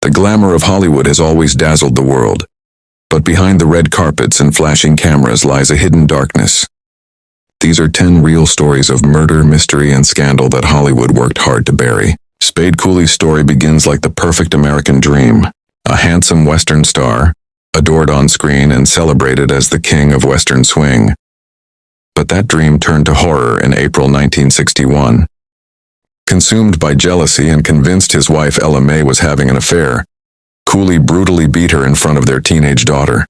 The glamour of Hollywood has always dazzled the world. But behind the red carpets and flashing cameras lies a hidden darkness. These are 10 real stories of murder, mystery, and scandal that Hollywood worked hard to bury. Spade Cooley's story begins like the perfect American dream. A handsome Western star, adored on screen and celebrated as the king of Western swing. But that dream turned to horror in April 1961. Consumed by jealousy and convinced his wife Ella May was having an affair, Cooley brutally beat her in front of their teenage daughter.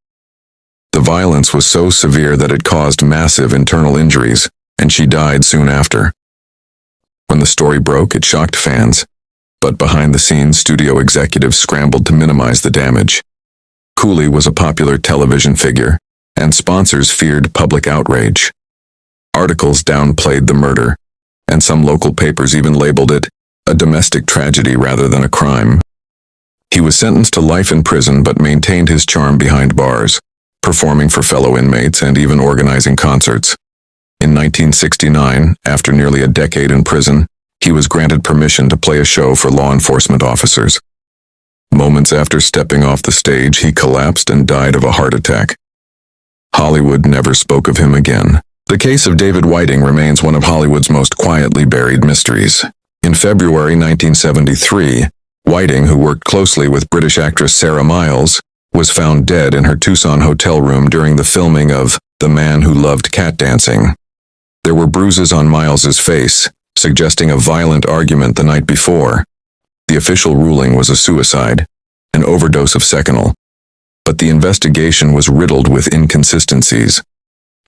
The violence was so severe that it caused massive internal injuries, and she died soon after. When the story broke, it shocked fans, but behind the scenes, studio executives scrambled to minimize the damage. Cooley was a popular television figure, and sponsors feared public outrage. Articles downplayed the murder, and some local papers even labeled it a domestic tragedy rather than a crime. He was sentenced to life in prison but maintained his charm behind bars, performing for fellow inmates and even organizing concerts. In 1969, after nearly a decade in prison, he was granted permission to play a show for law enforcement officers. Moments after stepping off the stage, he collapsed and died of a heart attack. Hollywood never spoke of him again. The case of David Whiting remains one of Hollywood's most quietly buried mysteries. In February 1973, Whiting, who worked closely with British actress Sarah Miles, was found dead in her Tucson hotel room during the filming of The Man Who Loved Cat Dancing. There were bruises on Miles's face, suggesting a violent argument the night before. The official ruling was a suicide, an overdose of Seconal. But the investigation was riddled with inconsistencies.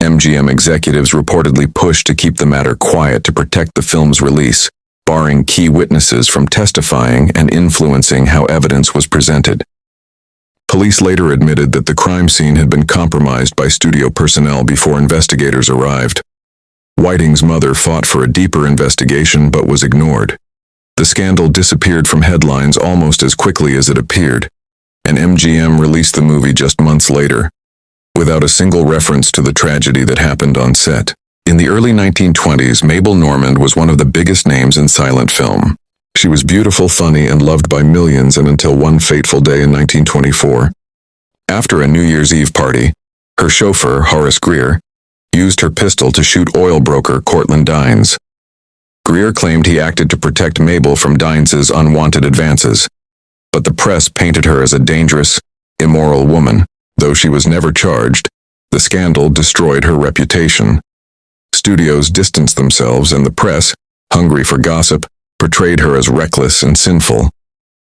MGM executives reportedly pushed to keep the matter quiet to protect the film's release, barring key witnesses from testifying and influencing how evidence was presented. Police later admitted that the crime scene had been compromised by studio personnel before investigators arrived. Whiting's mother fought for a deeper investigation but was ignored. The scandal disappeared from headlines almost as quickly as it appeared, and MGM released the movie just months later, without a single reference to the tragedy that happened on set. In the early 1920s, Mabel Normand was one of the biggest names in silent film. She was beautiful, funny, and loved by millions, and until one fateful day in 1924. After a New Year's Eve party, her chauffeur, Horace Greer, used her pistol to shoot oil broker Cortland Dines. Greer claimed he acted to protect Mabel from Dines's unwanted advances, but the press painted her as a dangerous, immoral woman. Though she was never charged, the scandal destroyed her reputation. Studios distanced themselves, and the press, hungry for gossip, portrayed her as reckless and sinful.